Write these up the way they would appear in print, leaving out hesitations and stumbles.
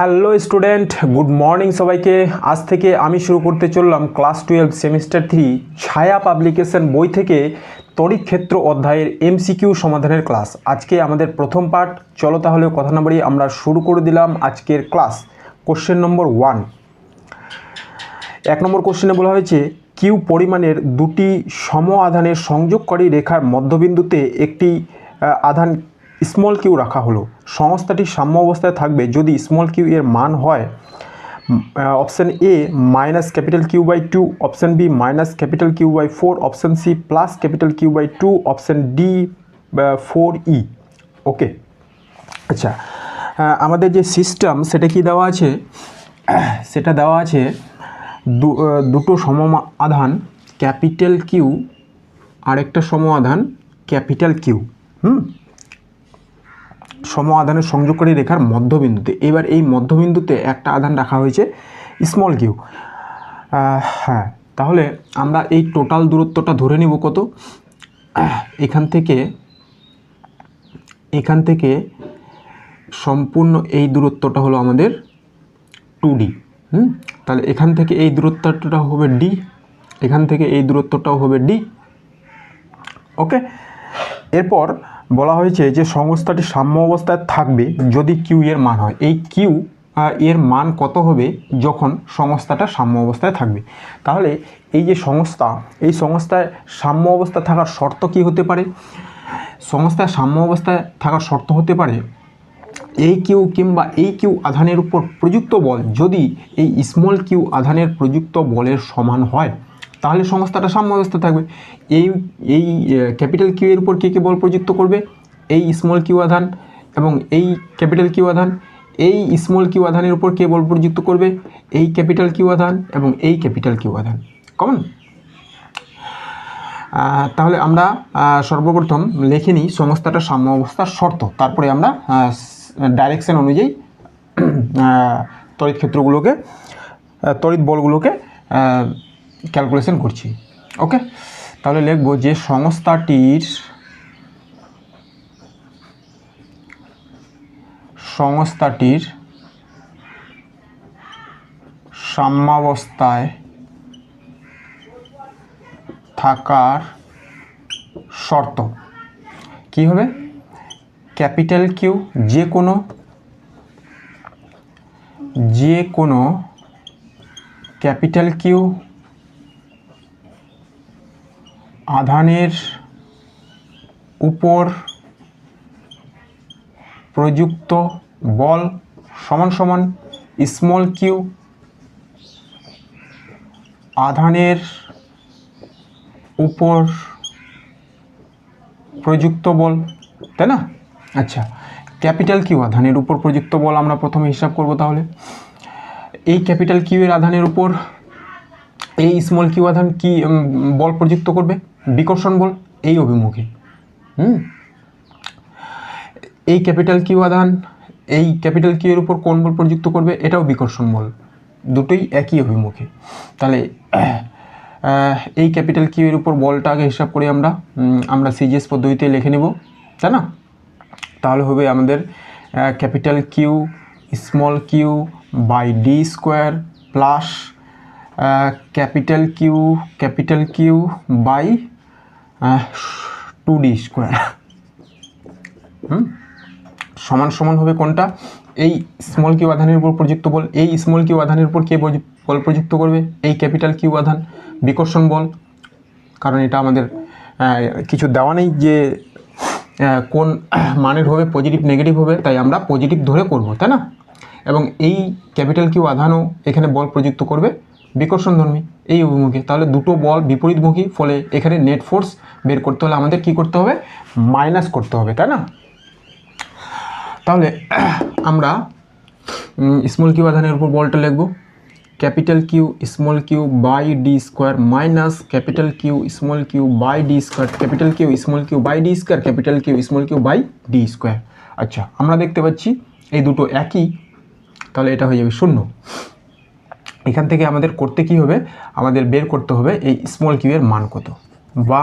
Hello student, good morning সবাইকে। আজ থেকে আমি শুরু করতে চললাম ক্লাস 12 সেমিস্টার 3 ছায়া পাবলিকেশন বই থেকে তড়িৎ ক্ষেত্র অধ্যায়ের এমসিকিউ সমাধানের ক্লাস। আজকে আমাদের প্রথম পার্ট। চলো তাহলে কথা না বাড়িয়ে আমরা শুরু করে দিলাম আজকের ক্লাস। Question number 1। 1 নম্বর কোশ্চেনে বলা হয়েছে কিউ পরিমাণের দুটি সম আধানের সংযোগকারী রেখার মধ্যবিন্দুতে একটি আধান স্মল কিউ রাখা হলো। সংস্থাটি সাম্য অবস্থায় থাকবে যদি স্মল কিউ এর মান হয় option A -Q/2, option B -Q/4, option C +Q/2, option D 4E। Okay, আচ্ছা, আমাদের যে সিস্টেম সেটা কি দেওয়া আছে? সেটা দেওয়া আছে দুটো সম আধান ক্যাপিটাল কিউ আর একটা সম আধান ক্যাপিটাল কিউ সম আধানের সংযোগকারী রেখার মধ্যবিন্দুতে। এবার এই মধ্যবিন্দুতে একটা আধান রাখা হয়েছে স্মল কিউ। হ্যাঁ, তাহলে আমরা এই টোটাল দূরত্বটা ধরে নিব কত। এখান থেকে সম্পূর্ণ এই দূরত্বটা হলো আমাদের 2D। তাহলে এখান থেকে এই দূরত্বটা হবে ডি, এখান থেকে এই দূরত্বটাও হবে ডি। ওকে, এরপর বলা হয়েছে যে সংস্থাটি সাম্য অবস্থায় থাকবে যদি কিউ এর মান হয়। এই কিউ এর মান কত হবে যখন সংস্থাটা সাম্য অবস্থায় থাকবে? তাহলে এই যে সংস্থা, এই সংস্থায় সাম্য অবস্থায় থাকার শর্ত কি হতে পারে? সংস্থায় সাম্য অবস্থায় থাকার শর্ত হতে পারে এই কিউ কিংবা এই কিউ আধানের উপর প্রযুক্ত বল যদি এই স্মল কিউ আধানের প্রযুক্ত বলের সমান হয়, তাহলে সংস্থাটা সাম্য অবস্থায় থাকবে। এই ক্যাপিটাল কিউ এর উপর কে কে বল প্রযুক্ত করবে? এই স্মল কিউ আধান এবং এই ক্যাপিটাল কিউ আধান। এই স্মল কিউ আধানের উপর কে বল প্রযুক্ত করবে? এই ক্যাপিটাল কিউ আধান এবং এই ক্যাপিটাল কিউ আধান। কমন? তাহলে আমরা সর্বপ্রথম লিখে নিই সংস্থাটা সাম্য অবস্থার শর্ত, তারপরে আমরা ডাইরেকশন অনুযায়ী তড়িৎ ক্ষেত্রগুলোকে, তড়িৎ বলগুলোকে ক্যালকুলেশন করছি। ওকে, তাহলে লিখব যে সংস্থাটির সাম্যাবস্থায় থাকার শর্ত কি হবে? ক্যাপিটাল কিউ যে কোনো ক্যাপিটাল কিউ আধানের উপর প্রযুক্ত বল সমান সমান স্মল কিউ আধানের উপর প্রযুক্ত বল, তাই না? আচ্ছা, ক্যাপিটাল কিউ আধানের উপর প্রযুক্ত বল আমরা প্রথমে হিসাব করব। তাহলে এই ক্যাপিটাল কিউ এর আধানের উপর এই স্মল কিউ আধান কি বল প্রযুক্ত করবে? বিকর্ষণ বল, এই অভিমুখে। এই ক্যাপিটাল কিউ আধান এই ক্যাপিটাল কিউ এর উপর কোন বল প্রযুক্ত করবে? এটাও বিকর্ষণ বল, দুটোই একই অভিমুখে। তাহলে এই ক্যাপিটাল কিউ এর উপর বলটা আগে হিসাব করি আমরা সিজিএস পদ্ধতিতে লিখে নেব, তাই না? তাহলে হবে আমাদের capital Q small Q by D square plus capital Q by 2D square সমান সমান হবে কোনটা? এই স্মল কিউ আধানের উপর প্রযুক্ত বল। এই স্মল কিউ আধানের উপর কে বল প্রযুক্ত করবে? এই ক্যাপিটাল কিউ আধান, বিকর্ষণ বল। কারণ এটা আমাদের কিছু দেওয়া নেই যে কোন মানের হবে, পজিটিভ নেগেটিভ হবে, তাই আমরা পজিটিভ ধরে করব, তাই না? এবং এই ক্যাপিটাল কিউ আধানও এখানে বল প্রযুক্ত করবে বিকর্ষণধর্মী এই অভিমুখে। তাহলে দুটো বল বিপরীতমুখী, ফলে এখানে নেট ফোর্স বের করতে হলে আমাদের কি করতে হবে? মাইনাস করতে হবে, তাই না? তাহলে আমরা স্মল কিউ আধানের উপর বলটা লিখব capital Q small Q by D square minus capital Q small Q by D square, capital Q small Q by D square, capital Q small Q by D square. আচ্ছা, আমরা দেখতে পাচ্ছি এই দুটো একই, তাহলে এটা হয়ে যাবে 0। এখান থেকে আমাদের করতে কি হবে? আমাদের বের করতে হবে এই স্মল কিউ এর মান কত, বা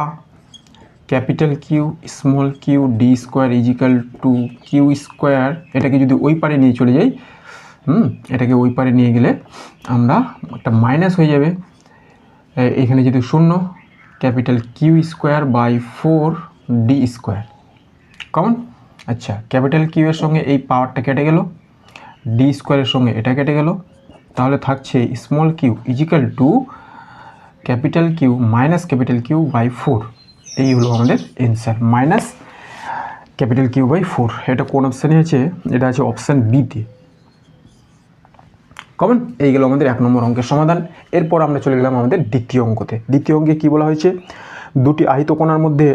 capital Q small Q D square is equal to Q square, এটাকে যদি ওই পারে নিয়ে চলে যাই এটাকে ওই পারে নিয়ে গেলে আমরা একটা মাইনাস হয়ে যাবে, এখানে যদি শূন্য, capital Q square by 4d², common. আচ্ছা, ক্যাপিটাল কিউ এর সঙ্গে এই পাওয়ারটা কেটে গেল, d² সঙ্গে এটা কেটে গেল, তাহলে থাকছে small Q is equal to capital Q minus capital Q by 4। এই হলো আমাদের answer, minus capital Q by 4। এটা কোন অপশানে আছে? এটা আছে অপশান বিতে, কমন। এই গেল আমাদের 1 নম্বর অঙ্কের সমাধান। এরপর আমরা চলে গেলাম আমাদের দ্বিতীয় অঙ্কতে। দ্বিতীয় অঙ্কে কী বলা হয়েছে? দুটি আহিতকণার মধ্যে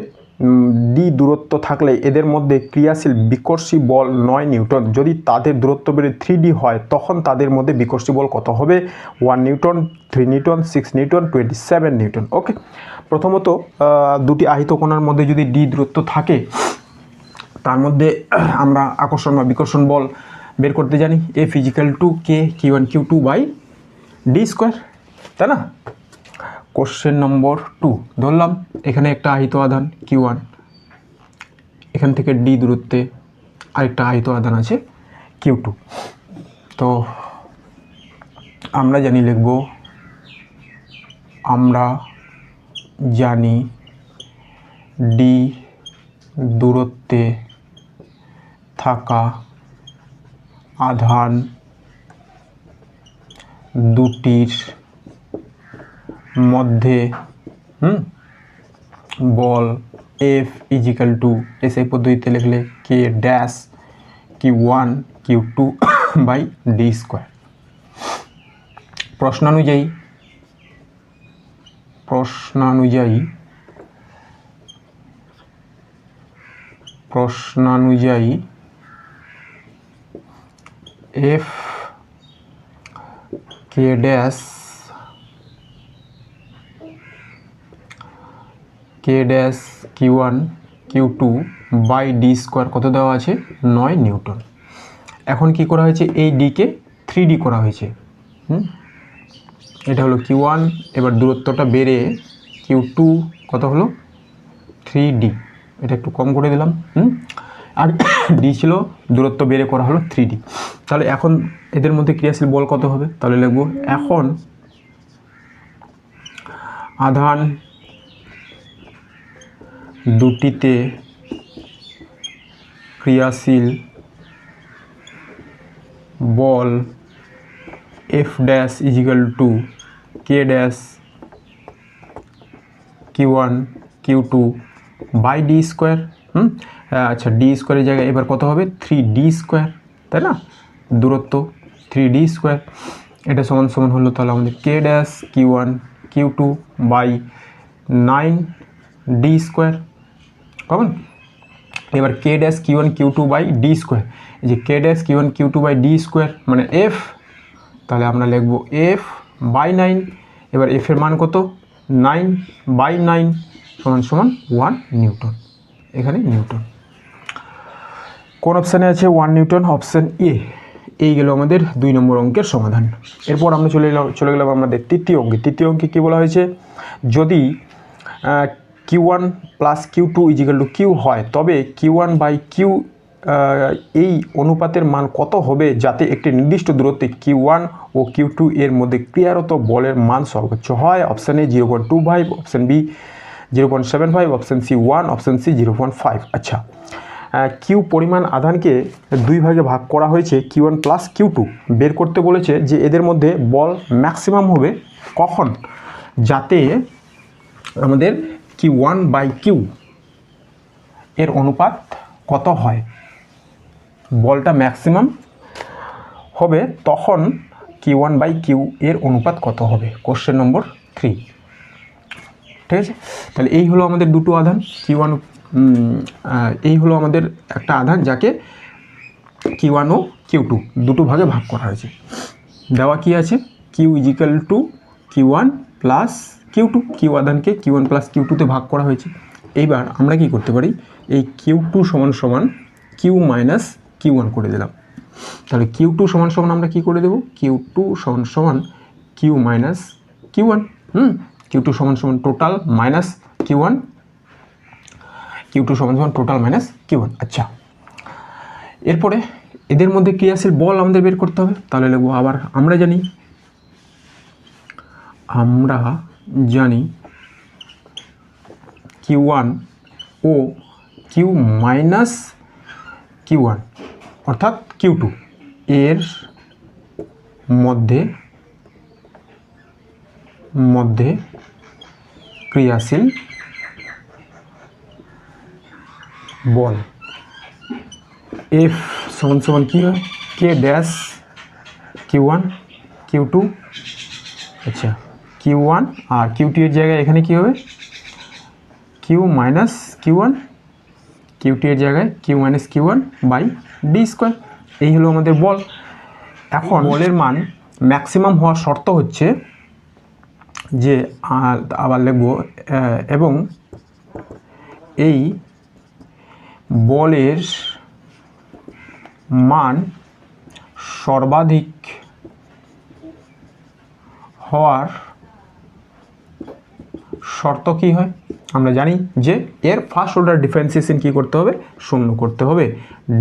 ডি দূরত্ব থাকলে এদের মধ্যে ক্রিয়াশীল বিকর্ষী বল 9 নিউটন। যদি তাদের দূরত্ব বেড়ে 3d হয় তখন তাদের মধ্যে বিকর্ষী বল কত হবে? 1 নিউটন, 3 নিউটন, 6 নিউটন, 27 নিউটন। ওকে, প্রথমত দুটি আহিতকণার মধ্যে যদি ডি দূরত্ব থাকে, তার মধ্যে আমরা আকর্ষণ বা বিকর্ষণ বল বের করতে জানি, F = K Q1 Q2 by d², তাই না? কোশ্চেন নম্বর 2 ধরলাম এখানে একটা আহিত আধান Q1, এখান থেকে D দূরত্বে আরেকটা আহিত আধান আছে Q2। তো আমরা জানি D দূরত্বে থাকা আধান দুটির মধ্যে বল F = এসআই পদ্ধতিতে লিখলে K dash Q1 Q2 by d²। প্রশ্নানুযায়ী F K dash Q1 Q2 by d² কত দেওয়া আছে? 9 নিউটন। এখন কি করা হয়েছে? এই ডিকে 3d করা হয়েছে। এটা হলো Q1, এবার দূরত্বটা বেড়ে Q2 কত হলো? 3d। এটা একটু কম করে দিলাম। আর d ছিল, দূরত্ব বেড়ে করা হলো 3d। তাহলে এখন এদের মধ্যে ক্রিয়াশীল বল কত হবে? তাহলে লিখব এখন আধান দুটিতে ক্রিয়াশীল বল F dash = K dash Q1 Q2 by d²। আচ্ছা, d² এর জায়গায় এবার কত হবে? 3d², তাই না? দূরত্ব 3d², এটা সমান সমান হলো তাহলে আমাদের K dash Q1 Q2 by 9d², কেমন? এবার K dash Q1 Q2 by d², এই যে K dash Q1 Q2 by d² মানে F, তাহলে আমরা লিখব F বাই 9। এবার F এর মান কত? 9 বাই 9 সমান 1 নিউটন। এখানে নিউটন কোন অপশানে আছে? 1 নিউটন, অপশান এ। এই গেল আমাদের 2 নম্বর অঙ্কের সমাধান। এরপর আমরা চলে গেলাম আমাদের তৃতীয় অঙ্কে। তৃতীয় অঙ্কে কী বলা হয়েছে? যদি Q1 প্লাস Q2 = Q হয় তবে Q1 বাই Q এই অনুপাতের মান কত হবে যাতে একটি নির্দিষ্ট দূরত্বে Q1 ও Q2 এর মধ্যে ক্রিয়ারত বলের মান সর্বোচ্চ হয়? Option A 0.25, option B 0.75, option C 1, option C 0.5। আচ্ছা, কিউ পরিমাণ আধানকে 2 ভাগে ভাগ করা হয়েছে Q1 প্লাস Q2। বের করতে বলেছে যে এদের মধ্যে বল ম্যাক্সিমাম হবে কখন, যাতে আমাদের Q1 বাই Q এর অনুপাত কত হয়, বলটা ম্যাক্সিমাম হবে তখন Q1 বাই Q এর অনুপাত কত হবে? কোশ্চেন নম্বর 3, ঠিক আছে? তাহলে এই হলো আমাদের দুটো আধান Q1, এই হলো আমাদের একটা আধান যাকে Q1 ও Q2 দুটো ভাগে ভাগ করা হয়েছে। দেওয়া কি আছে? Q = Q1 plus Q2, Q আধানকে Q1 প্লাস Q2তে ভাগ করা হয়েছে। এইবার আমরা কি করতে পারি? এই Q2 সমান Q মাইনাস Q1 করে দিলাম। তাহলে Q2 সমান আমরা কি করে দেব? Q2 সমান Q মাইনাস Q1। Q2 সমান টোটাল মাইনাস Q1, Q2 সমান টোটাল মাইনাস Q1। আচ্ছা, এরপরে এদের মধ্যে ক্রিয়াশীল বল আমাদের বের করতে হবে। তাহলে লিখবো আবার আমরা জানি Q1 ও Q মাইনাস Q1 অর্থাৎ Q2 এর মধ্যে ক্রিয়াশীল বল F সমান কি হয় K ড্যাশ Q1 Q2, আচ্ছা Q1 আর Q2 এর জায়গায় এখানে কি হবে Q মাইনাস Q1, Q2 এর জায়গায় Q minus Q1 by D square. এই হলো আমাদের বল। এখন বলের মান ম্যাক্সিমাম হওয়ার শর্ত হচ্ছে যে আবার লিখব এবং এই বলের মান সর্বাধিক হওয়ার শর্ত কি হয়? আমরা জানি যে এর ফার্স্ট অর্ডার ডিফারেন্সিয়েশন কি করতে হবে? শূন্য করতে হবে।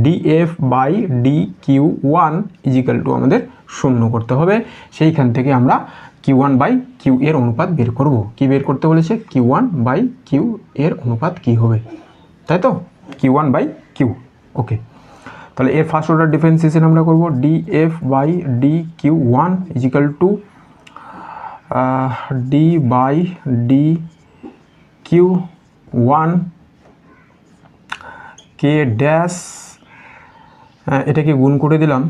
df by dq1 is equal two আমাদের শূন্য করতে হবে। সেইখান থেকে আমরা q1 বাই q এর অনুপাত বের করব। কি বের করতে বলেছে? q1 বাই q এর অনুপাত কি হবে, তাই তো? q1 by q। ওকে, তাহলে এর ফার্স্ট অর্ডার ডিফারেন্সিয়েশন আমরা করব df by dq1 is equal to d by dq1 k dash, এটাকে গুণ করে দিলাম,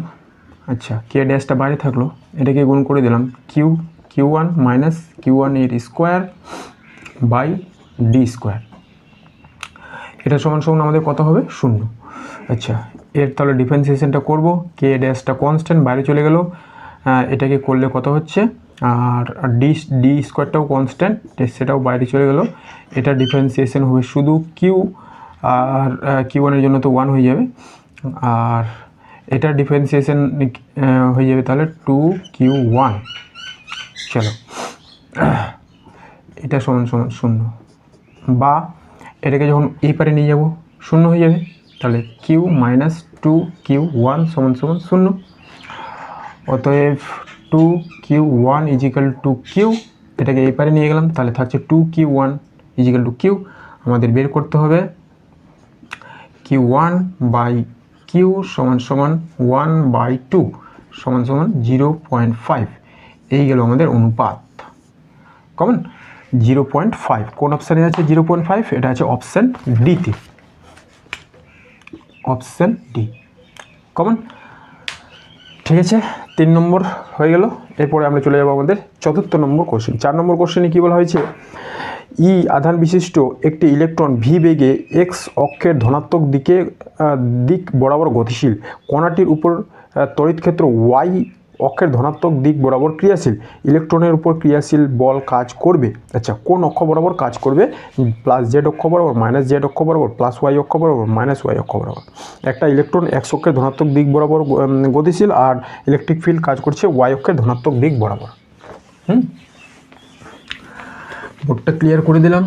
আচ্ছা k ড্যাশটা বাইরে থাকলো, এটাকে গুণ করে দিলাম q1 মাইনাস q1 এর স্কোয়ার বাই ডি স্কোয়ার। এটা সমান সমান আমাদের কত হবে? শূন্য। আচ্ছা, এর তাহলে ডিফারেন্সিয়েশনটা করব, k ড্যাশটা কনস্ট্যান্ট বাইরে চলে গেল, এটাকে করলে কত হচ্ছে, আর ডি স্কোয়ারটাও কনস্ট্যান্ট, সেটাও বাইরে চলে গেল। এটা ডিফারেন্সিয়েশন হবে শুধু কিউ, আর Q1 এর জন্য তো 1 হয়ে যাবে, আর এটা ডিফারেন্সিয়েশন হয়ে যাবে তাহলে 2q1। চলো, এটা সমান সমান শূন্য, বা এটাকে যখন এই পারে নিয়ে যাব শূন্য হয়ে যাবে, তাহলে q মাইনাস 2q1 সমান সমান শূন্য। অতএব 2q1 ইজিক্যাল টু কিউ, এটাকে এই পারে নিয়ে গেলাম, তাহলে থাকছে 2q1 ইজিক্যাল টু কিউ। আমাদের বের করতে হবে q1 বাই কিউ সমান সমান 1/2 সমান সমান 0.5। এই গেল আমাদের অনুপাত। কমন 0.5 কোন অপশানে আছে 0.5? এটা আছে অপশান ডিতে, অপশান ডি। কমন, ঠিক আছে। 3 নম্বর হয়ে গেল। এরপরে আমরা চলে যাব আমাদের 4র্থ নম্বর কোশ্চেন। 4 নম্বর কোশ্চেনে কী বলা হয়েছে? ই আধান বিশিষ্ট একটি ইলেকট্রন ভি বেগে এক্স অক্ষের ধনাত্মক দিক বরাবর গতিশীল, কণাটির উপর তড়িৎ ক্ষেত্র ওয়াই অক্ষের ধনাত্মক দিক বরাবর ক্রিয়াশীল, ইলেকট্রনের উপর ক্রিয়াশীল বল কাজ করবে। আচ্ছা, কোন অক্ষ বরাবর কাজ করবে? প্লাস জেড অক্ষ বরাবর, মাইনাস জেড অক্ষ বরাবর, প্লাস ওয়াই অক্ষ বরাবর, মাইনাস ওয়াই অক্ষ বরাবর। একটা ইলেকট্রন এক্স অক্ষের ধনাত্মক দিক বরাবর গতিশীল, আর ইলেকট্রিক ফিল্ড কাজ করছে ওয়াই অক্ষের ধনাত্মক দিক বরাবর। বোর্ডটা ক্লিয়ার করে দিলাম।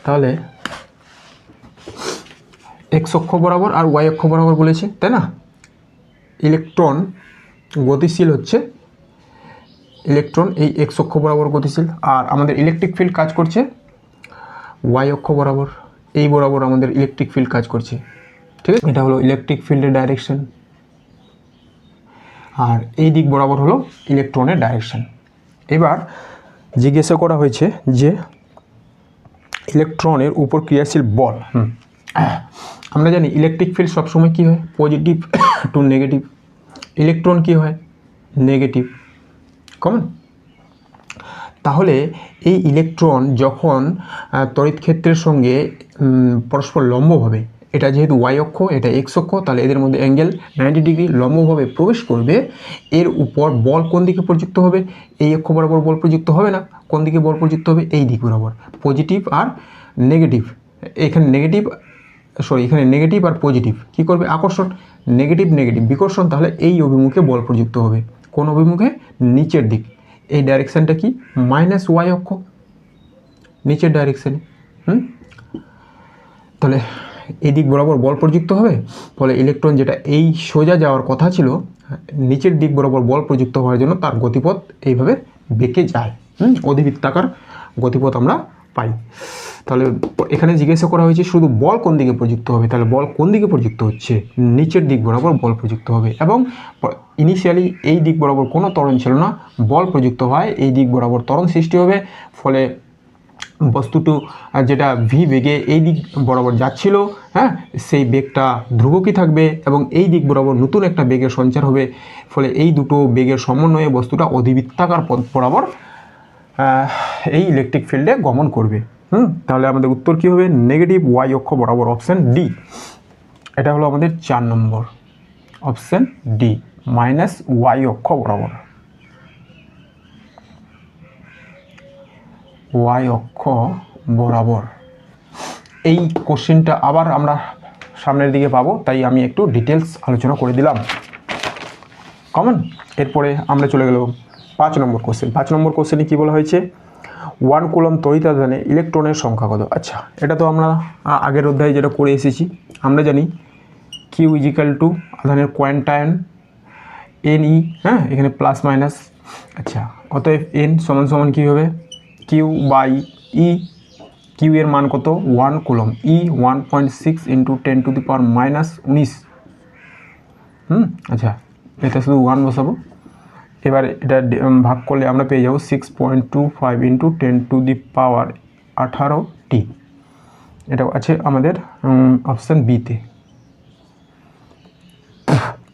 তাহলে এক্স অক্ষ বরাবর আর ওয়াই অক্ষ বরাবর বলেছে, তাই না? ইলেকট্রন গতিশীল হচ্ছে, ইলেকট্রন এই এক্স অক্ষ বরাবর গতিশীল, আর আমাদের ইলেকট্রিক ফিল্ড কাজ করছে ওয়াই অক্ষ বরাবর, এই বরাবর আমাদের ইলেকট্রিক ফিল্ড কাজ করছে। ঠিক আছে, এটা হলো ইলেকট্রিক ফিল্ডের ডাইরেকশন, আর এই দিক বরাবর হলো ইলেকট্রনের ডাইরেকশন। এবার জিজ্ঞাসা করা হয়েছে যে ইলেকট্রনের উপর ক্রিয়াশীল বল। আমরা জানি ইলেকট্রিক ফিল্ড সবসময় কী হয়? Positive two negative. ইলেকট্রন কি হয়? নেগেটিভ। কমন, তাহলে এই ইলেকট্রন যখন তড়িৎ ক্ষেত্রের সঙ্গে পরস্পর লম্বভাবে, এটা যেহেতু ওয়াই অক্ষ, এটা এক্স অক্ষ, তাহলে এদের মধ্যে অ্যাঙ্গেল 90 ডিগ্রি লম্বভাবে প্রবেশ করবে, এর উপর বল কোন দিকে প্রযুক্ত হবে? এই অক্ষ বরাবর বল প্রযুক্ত হবে না। কোন দিকে বল প্রযুক্ত হবে? এই দিক বরাবর। পজিটিভ আর নেগেটিভ, এখানে নেগেটিভ আর পজিটিভ কী করবে? আকর্ষণ। নেগেটিভ নেগেটিভ বিকর্ষণ। তাহলে এই অভিমুখে বল প্রযুক্ত হবে। কোন অভিমুখে? নিচের দিক। এই ডাইরেকশানটা কি? মাইনাস ওয়াই অক্ষ, নিচের ডাইরেকশানে। তাহলে এই দিক বরাবর বল প্রযুক্ত হবে, ফলে ইলেকট্রন যেটা এই সোজা যাওয়ার কথা ছিল নিচের দিক বরাবর বল প্রযুক্ত হওয়ার জন্য তার গতিপথ এইভাবে বেঁকে যায়, অধিবৃত্তাকার গতিপথ আমরা পাই। তাহলে এখানে জিজ্ঞাসা করা হয়েছে শুধু বল কোন দিকে প্রযুক্ত হবে, তাহলে বল কোন দিকে প্রযুক্ত হচ্ছে, নিচের দিক বরাবর বল প্রযুক্ত হবে। এবং ইনিশিয়ালি এই দিক বরাবর কোনো ত্বরণ ছিল না, বল প্রযুক্ত হয় এই দিক বরাবর ত্বরণ সৃষ্টি হবে, ফলে বস্তুটি যেটা ভি বেগে এই দিক বরাবর যাচ্ছিল, হ্যাঁ, সেই বেগটা ধ্রুবকই থাকবে এবং এই দিক বরাবর নতুন একটা বেগের সঞ্চার হবে, ফলে এই দুটো বেগের সমন্বয়ে বস্তুটা অধিবৃত্তাকার পথ বরাবর এই ইলেকট্রিক ফিল্ডে গমন করবে। তাহলে আমাদের উত্তর কী হবে? নেগেটিভ ওয়াই অক্ষ বরাবর, অপশান ডি। এটা হলো আমাদের 4 নম্বর, অপশান ডি, মাইনাস ওয়াই অক্ষ বরাবর, ওয়াই অক্ষ বরাবর। এই কোশ্চেনটা আবার আমরা সামনের দিকে পাবো, তাই আমি একটু ডিটেলস আলোচনা করে দিলাম। কমন। এরপরে আমরা চলে গেল 5 নম্বর কোশ্চেন। 5 নম্বর কোশ্চেনে কী বলা হয়েছে? 1 কুলম্ব তড়িতাধানে ইলেকট্রনের সংখ্যা কত? আচ্ছা, এটা তো আমরা আগের অধ্যায়ে যেটা করে এসেছি, আমরা জানি কিউ ইজিক্যাল টু আধানের কোয়ান্টায়ন এন ই, হ্যাঁ, এখানে প্লাস মাইনাস। আচ্ছা, অতএব এন সমান সমান কী হবে? Q by E. কিউ এর মান কত? 1 কুলম্ব। ই 1.6 × 10⁻⁻19। আচ্ছা, এটা শুধু 1 বসাবো। এবার এটা ভাগ করলে আমরা পেয়ে যাব 6.25 × 10⁻18T। এটা আছে আমাদের অপশান বিতে।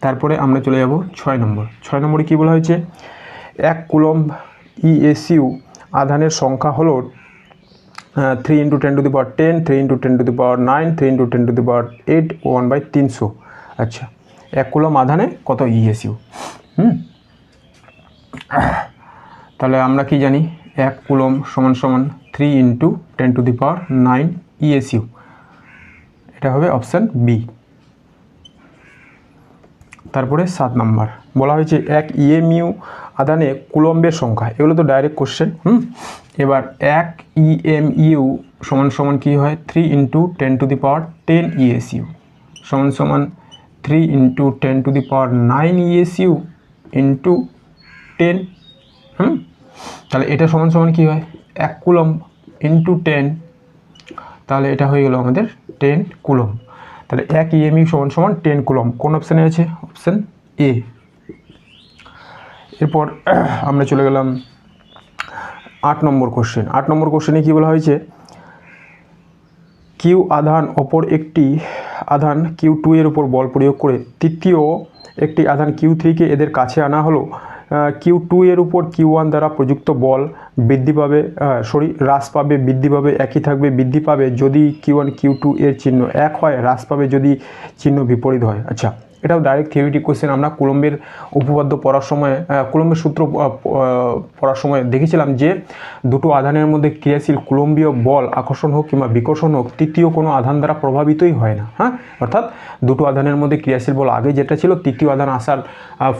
তারপরে আমরা চলে যাব 6 নম্বর। 6 নম্বরে কী বলা হয়েছে? 1 কুলম্ব ইএসইউ আধানের সংখ্যা হলো 3 × 10⁻10, 3 × 10⁻9, 3 × 10⁻8, 1/300। আচ্ছা, 1 কুলম্ব আধানে কত ইএসইউ? তাহলে আমরা কি জানি? 1 কুলম্ব সমান সমান 3 × 10⁹ ইএসইউ। এটা হবে অপশান বি। তারপরে 7 নম্বর বলা হয়েছে 1 ইএমইউ আধানে কুলম্বের সংখ্যা। এগুলো তো ডাইরেক্ট কোশ্চেন। এবার 1 ইএমইউ সমান সমান কী হয়? 3 × 10⁻10 ইএসইউ সমান সমান 3 × 10⁹ ইএসইউ ইন্টু 10। তাহলে এটা সমান সমান কী হয়? 1 কুলম্ব ইন্টু 10, তাহলে এটা হয়ে গেল আমাদের 10 কুলম্ব। তাহলে 1 ইএমইউ সমান সমান 10 কুলম্ব। কোন অপশানে আছে? Option A. এরপর আমরা চলে গেলাম 8 নম্বর কোশ্চেন। 8 নম্বর কোশ্চেনে কী বলা হয়েছে? কিউ আধান অপর একটি আধান Q2 এর উপর বল প্রয়োগ করে তৃতীয় একটি আধান Q3কে এদের কাছে আনা হলো। Q2 এর উপর Q1 দ্বারা প্রযুক্ত বল বৃদ্ধি পাবে, হ্রাস পাবে, বৃদ্ধি পাবে, একই থাকবে, বৃদ্ধি পাবে যদি Q1 Q2 এর চিহ্ন এক হয়, হ্রাস পাবে যদি চিহ্ন বিপরীত হয়। আচ্ছা, এটাও ডাইরেক্ট থিওরিটিক কোশ্চেন। আমরা কুলম্বের উপপাদ্য পড়ার সময়, কুলম্বের সূত্র পড়ার সময় দেখেছিলাম যে দুটো আধানের মধ্যে ক্রিয়াশীল কুলম্বীয় বল আকর্ষণ হোক কিংবা বিকর্ষণ হোক তৃতীয় কোনো আধান দ্বারা প্রভাবিতই হয় না। হ্যাঁ, অর্থাৎ দুটো আধানের মধ্যে ক্রিয়াশীল বল আগে যেটা ছিল, তৃতীয় আধান আসার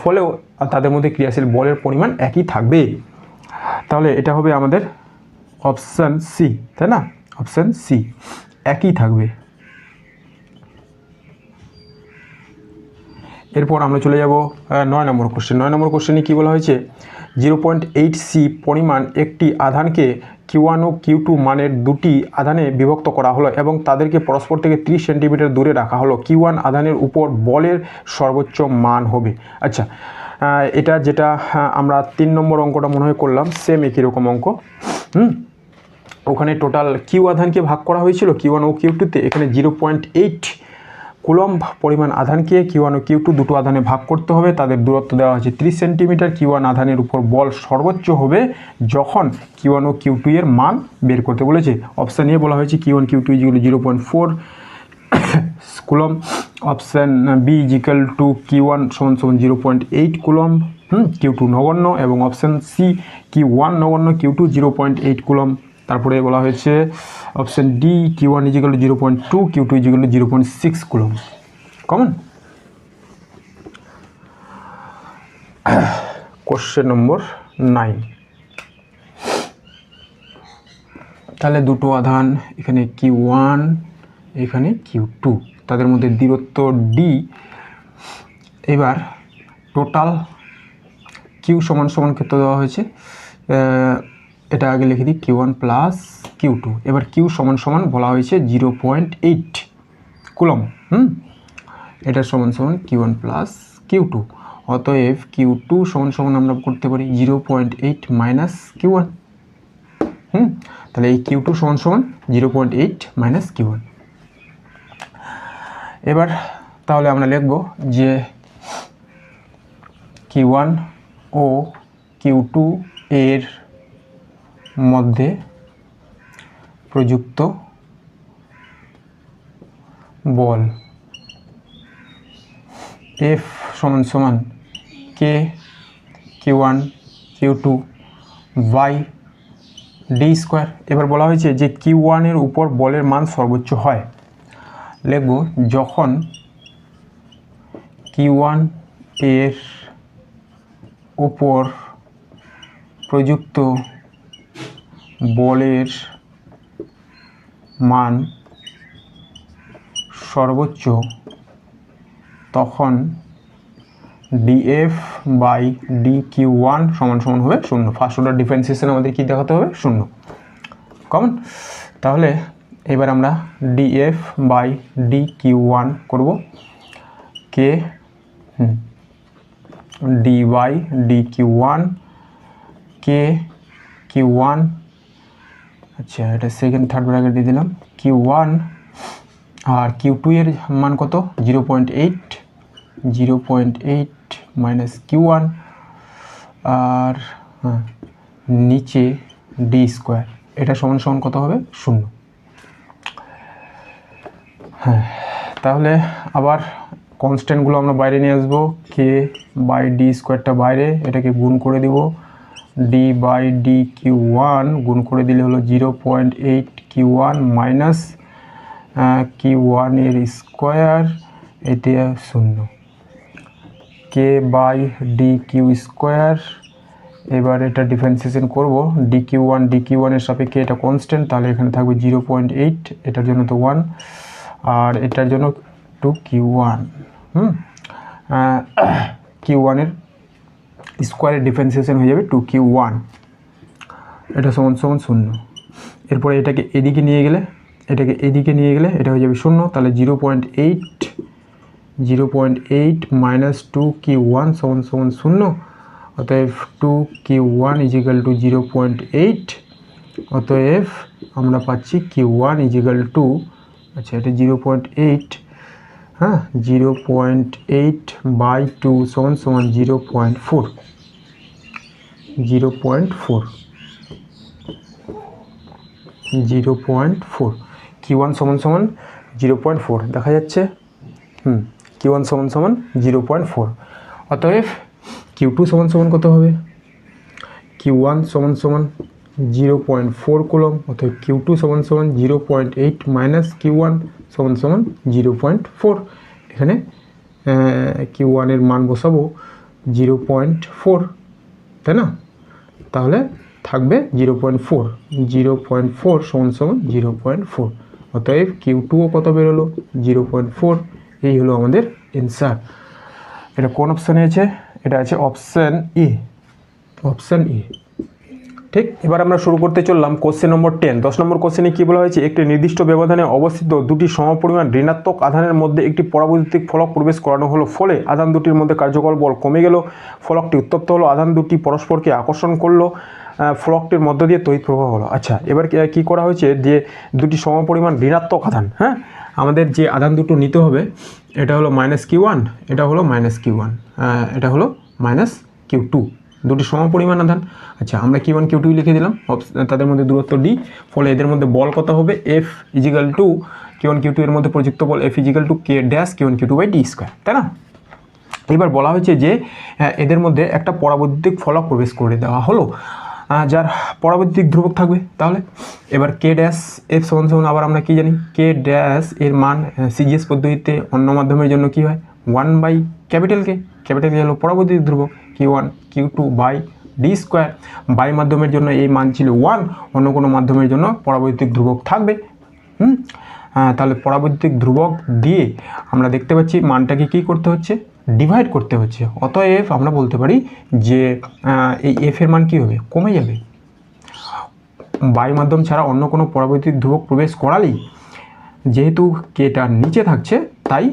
ফলেও তাদের মধ্যে ক্রিয়াশীল বলের পরিমাণ একই থাকবে। তাহলে এটা হবে আমাদের অপশান সি, তাই না? অপশান সি, একই থাকবে। এরপর আমরা চলে যাব 9 নম্বর কোশ্চেন। 9 নম্বর কোশ্চেনে কী বলা হয়েছে? 0.8 সি পরিমাণ একটি আধানকে Q1 ও Q2 মানের দুটি আধানে বিভক্ত করা হলো এবং তাদেরকে পরস্পর থেকে 30 সেন্টিমিটার দূরে রাখা হলো। Q1 আধানের উপর বলের সর্বোচ্চ মান হবে। আচ্ছা, এটা যেটা আমরা 3 নম্বর অঙ্কটা মনে হয় করলাম, সেম একই রকম অঙ্ক। ওখানে টোটাল কিউ আধানকে ভাগ করা হয়েছিল Q1 ও Q2-তে। এখানে 0.8 কুলম্ব পরিমাণ আধানকে Q1 ও Q2 দুটো আধানে ভাগ করতে হবে। তাদের দূরত্ব দেওয়া হয়েছে 30 সেন্টিমিটার। Q1 আধানের উপর বল সর্বোচ্চ হবে যখন Q1 ও Q2 এর মান বের করতে বলেছে। অপশান এ বলা হয়েছে Q1 Q2 equal 0.4 coulomb. Option B equal to Q1 সমান সমান 0.8 কুলম্ব, Q2 নগণ্য, এবং অপশান সি Q1 নগণ্য, Q2 0.8 কুলম্ব। তারপরে বলা হয়েছে option D Q1 equal to 0.2, Q2 equal to 0.6 coulomb. Common. Question number 9। তাহলে দুটো আধান এখানে Q1 এখানে Q2, তাদের মধ্যে দূরত্ব D। এবার টোটাল Q সমান সমান ক্ষেত্র দেওয়া হয়েছে, এটা আগে লিখে দিই Q1 প্লাস Q2। এবার Q সমান সমান বলা হয়েছে 0.8 কুলম। এটা সমান সমান Q1 প্লাস Q2। অতএব Q2 সমান সমান আমরা করতে পারি 0.8 মাইনাস Q1। তাহলে এই Q2 সমান সমান 0.8 মাইনাস Q1। এবার তাহলে আমরা লিখব যে Q1 ও Q2 এর মধ্যে প্রযুক্ত বল F সমান সমান K Q1 Q2 by D square. এবার বলা হয়েছে যে Q1 এর উপর বলের মান সর্বোচ্চ হয়। লিখব যখন Q1 এর উপর প্রযুক্ত বলের মান সর্বোচ্চ, তখন DF বাই DQ1 সমান সমান হবে 0। ফার্স্ট অর্ডার ডিফারেন্সিয়েশন আমাদের কি দেখাতে হবে? 0 কমন। তাহলে এবার আমরা DF বাই DQ1 করব, কে D by DQ1 K Q1, আচ্ছা এটা সেকেন্ড থার্ড ব্র্যাকেট দিয়ে দিলাম Q1, আর Q2 এর মান কত? 0.8 মাইনাস Q1, আর নিচে ডি স্কোয়ার। এটা সমান সমান কত হবে? 0। হ্যাঁ, তাহলে আবার কনস্ট্যান্টগুলো আমরা বাইরে নিয়ে আসবো। কে বাই ডি স্কোয়ারটা বাইরে, এটাকে গুণ করে দিব। ডি বাই ডি Q1 গুণ করে দিলে হলো 0.8 Q1 মাইনাস Q1 এর স্কোয়ার, এটা 0। কে বাই ডি কিউ স্কোয়ার, এবার এটা ডিফারেন্সিয়েশন করব। DQ1 এর সাপেক্ষে এটা কনস্ট্যান্ট, তাহলে এখানে থাকবে 0.8, এটার জন্য তো 1, আর এটার জন্য 2Q1। Q1 এর স্কোয়ারের ডিফারেন্সিয়েশন হয়ে যাবে 2Q1, এটা সমান সমান 0। এরপরে এটাকে এদিকে নিয়ে গেলে এটা হয়ে যাবে 0। তাহলে 0.8 মাইনাস 2Q1 সমান সমান 0। অতএব 2Q1 ইজিক্যাল টু 0.8। অতএব আমরা পাচ্ছি Q1 ইজিক্যাল টু, আচ্ছা এটা 0.8, 0.8 বাই 2 সমান সমান 0.4। Q1 সমান সমান 0.4 দেখা যাচ্ছে। Q1 সমান সমান 0.4। অতএব Q2 সমান সমান কত হবে? Q1 সমান সমান 0.4 কুলম। অতএব Q2 সমান সমান 0.8 মাইনাস Q1 সমান সমান 0.4। এখানে Q1 এর মান বসাবো 0.4, তাই না? তাহলে থাকবে 0.4 সমান সমান 0.4। অতএব Q2ও কত বেরোলো? 0.4। এই হলো আমাদের অ্যান্সার। এটা কোন অপশানে আছে? এটা আছে অপশান ই। ঠিক, এবার আমরা শুরু করতে চললাম কোশ্চেন নম্বর 10। 10 নম্বর কোশ্চেনে কী বলা হয়েছে? একটি নির্দিষ্ট ব্যবধানে অবস্থিত দুটি সমপরিমাণ ঋণাত্মক আধানের মধ্যে একটি পরাবৈদ্যুতিক ফলক প্রবেশ করানো হলো, ফলে আধান দুটির মধ্যে কার্যকর বল কমে গেল, ফলকটি উত্তপ্ত হলো, আধান দুটি পরস্পরকে আকর্ষণ করলো, ফলকটির মধ্য দিয়ে তড়িৎ প্রবাহ হলো। আচ্ছা, এবার কি করা হয়েছে? যে দুটি সমপরিমাণ ঋণাত্মক আধান, আমাদের যে আধান দুটো নিতে হবে, এটা হলো -Q1, এটা হলো -Q1, এটা হলো -Q2, দুটি সমপরিমাণ আধান। আচ্ছা, আমরা Q1 Q2 লিখে দিলাম, তাদের মধ্যে দূরত্ব D, ফলে এদের মধ্যে বল কত হবে? F is equal two Q1 Q2 এর মধ্যে প্রযুক্ত বল F is equal to K dash Q1 Q2 by D square, তাই না? এবার বলা হয়েছে যে এদের মধ্যে একটা পরাবৈদ্যুতিক ফলক প্রবেশ করে দেওয়া হলো, যার পরাবৈদ্যুতিক ধ্রুবক থাকবে। তাহলে এবার K ড্যাশ F সমান সমান, আবার আমরা কি জানি? K ড্যাশ এর মান CGS পদ্ধতিতে অন্য মাধ্যমের জন্য কি হয়? 1 বাই ক্যাপিটাল K হলো পরাবৈদ্যুতিক ধ্রুবক, Q1 Q2 by D square. By মাধ্যমের জন্য এই মান ছিল 1, অন্য কোনো মাধ্যমের জন্য পরাবৈদ্যুতিক ধ্রুবক থাকবে। তাহলে পরাবৈদ্যুতিক ধ্রুবক দিয়ে আমরা দেখতে পাচ্ছি মানটাকে কী করতে হচ্ছে, ডিভাইড করতে হচ্ছে। অতএব আমরা বলতে পারি যে এই এফ এর মান কী হবে, কমে যাবে। বায়ু মাধ্যম ছাড়া অন্য কোনো পরাবৈদ্যুতিক ধ্রুবক প্রবেশ করালেই যেহেতু কেটা নিচে থাকছে, তাই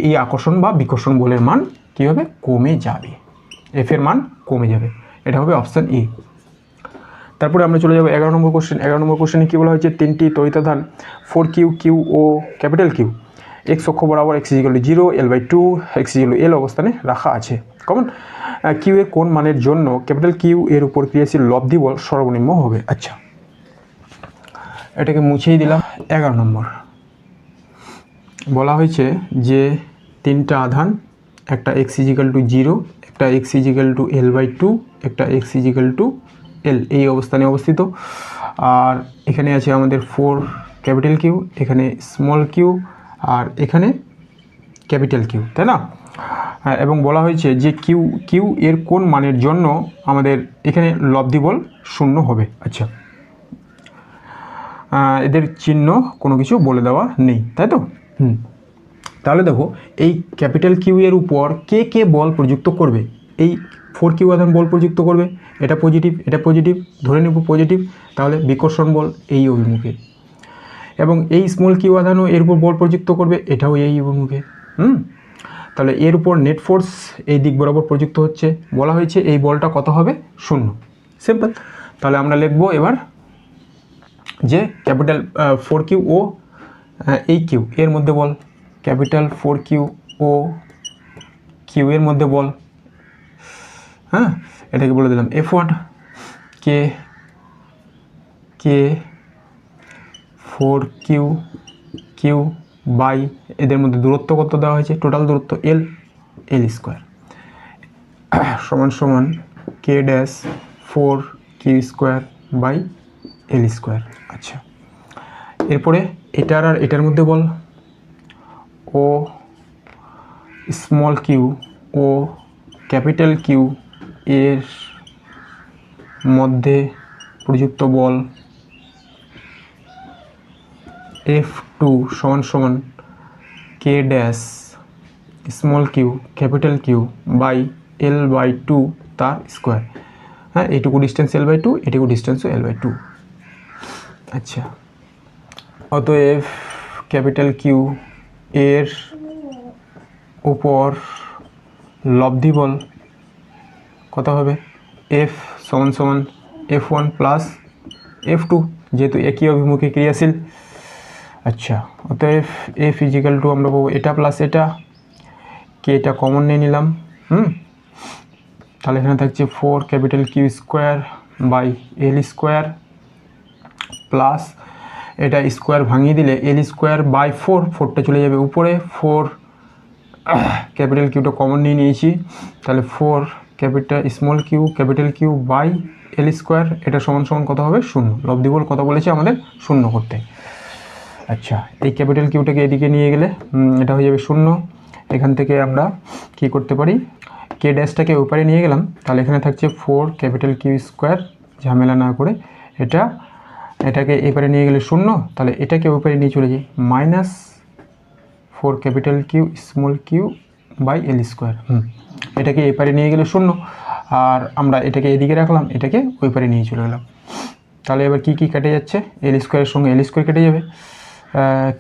এই আকর্ষণ বা বিকর্ষণ বলের মান কী হবে, কমে যাবে, এফ এর মান কমে যাবে। এটা হবে অপশান এ। তারপরে আমরা চলে যাবো 11 নম্বর কোশ্চেন। 11 নম্বর কোশ্চেনে কী বলা হয়েছে, তিনটি তড়িতাধান 4Q, কিউ ও ক্যাপিটাল কিউ এক্স অক্ষ বরাবর x=0, L/2, x=L অবস্থানে রাখা আছে। কমন কিউ এর কোন মানের জন্য ক্যাপিটাল কিউ এর উপর ক্রিয়াশীল লব্ধি বল সর্বনিম্ন হবে। আচ্ছা, এটাকে মুছেই দিলাম। 11 নম্বর বলা হয়েছে যে তিনটা আধান, একটা x=0, একটা x=L/2, একটা x=L এই অবস্থানে অবস্থিত। আর এখানে আছে আমাদের 4 ক্যাপিটাল কিউ, এখানে স্মল কিউ, আর এখানে ক্যাপিটাল কিউ, তাই না? এবং বলা হয়েছে যে কিউ এর কোন মানের জন্য আমাদের এখানে লব্ধি বল 0 হবে। আচ্ছা, এদের চিহ্ন কোনো কিছু বলে দেওয়া নেই, তাই তো? তাহলে দেখো, এই ক্যাপিটাল কিউ এর উপর কে বল প্রযুক্ত করবে, এই 4Q আধান বল প্রযুক্ত করবে। এটা পজিটিভ, এটা পজিটিভ, ধরে নেব পজিটিভ। তাহলে বিকর্ষণ বল এই অভিমুখে। এবং এই স্মল কিউ আধানও এর উপর বল প্রযুক্ত করবে, এটাও এই অভিমুখে। তাহলে এর উপর নেট ফোর্স এই দিক বরাবর প্রযুক্ত হচ্ছে। বলা হয়েছে এই বলটা কত হবে, 0। সিম্পল। তাহলে আমরা লিখবো এবার যে ক্যাপিটাল 4Q ও এই কিউ এর মধ্যে বল, ক্যাপিটাল 4Q ও কিউ এর মধ্যে বল। হ্যাঁ, এটাকে বলে দিলাম F1, K 4Q Q by এদের মধ্যে দূরত্ব কত দেওয়া হয়েছে, টোটাল দূরত্ব L স্কোয়ার সমান K dash 4Q square by L square. আচ্ছা, এরপরে এটার আর এটার মধ্যে বল, ও স্মল কিউ ও ক্যাপিটাল কিউ এর মধ্যে প্রযুক্ত বল F2 সমান K dash small Q capital Q by L/2 তার স্কোয়ার। হ্যাঁ, এইটুকু ডিস্টেন্স L/2, এটুকু ডিস্টেন্সও L/2। আচ্ছা, অতএব ক্যাপিটাল কিউ এর উপর লব্ধি বল কত হবে, F সমান F1 প্লাস F2, যেহেতু একই অভিমুখে ক্রিয়াশীল। আচ্ছা, অতএব F=, আমরা পাবো এটা প্লাস এটা, কে এটা কমন নিয়ে নিলাম। তাহলে এখানে থাকছে 4 capital Q square by L square plus এটা স্কোয়ার ভাঙিয়ে দিলে L স্কোয়ার বাই 4টা চলে যাবে উপরে, 4 ক্যাপিটাল কিউটা কমন নিয়ে নিয়েছি। তাহলে 4 small Q capital Q by L square, এটা সমান কত হবে, 0। লব্ধি বল কত বলেছে আমাদের, 0 করতে। আচ্ছা, এই ক্যাপিটাল কিউটাকে এদিকে নিয়ে গেলে এটা হয়ে যাবে 0। এখান থেকে আমরা কি করতে পারি, কে ড্যাশটাকে ওপারে নিয়ে গেলাম। তাহলে এখানে থাকছে 4 ক্যাপিটাল কিউ স্কোয়ার, ঝামেলা না করে এটাকে এপারে নিয়ে গেলে 0। তাহলে এটাকে ওপারে নিয়ে চলে যাই, -4 capital Q small Q by L square. এটাকে এপারে নিয়ে গেলে 0, আর আমরা এটাকে এদিকে রাখলাম, এটাকে ওই পারে নিয়ে চলে গেলাম। তাহলে এবার কি কেটে যাচ্ছে, L স্কোয়ারের সঙ্গে L স্কোয়ার কেটে যাবে,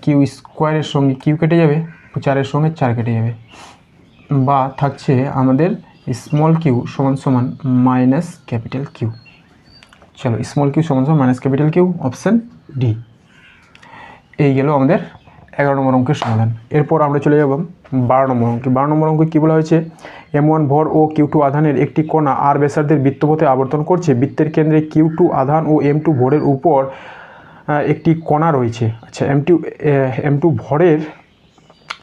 কিউ স্কোয়ারের সঙ্গে কিউ কেটে যাবে, 4-এর সঙ্গে 4 কেটে যাবে, বা থাকছে আমাদের স্মল কিউ সমান মাইনাস ক্যাপিটাল কিউ। চলো, স্মল কিউ সমান minus capital Q, option D. এই গেল আমাদের 11 নম্বর অঙ্কের সমাধান। এরপর আমরা চলে যাব 12 নম্বর অঙ্কে। 12 নম্বর অঙ্কে কী বলা হয়েছে, M1 ভর ও Q2 আধানের একটি কণা আর ব্যাসার্ধের বৃত্তপথে আবর্তন করছে। বৃত্তের কেন্দ্রে Q2 আধান ও M2 ভরের উপর একটি কণা রয়েছে। আচ্ছা, M2 ভরের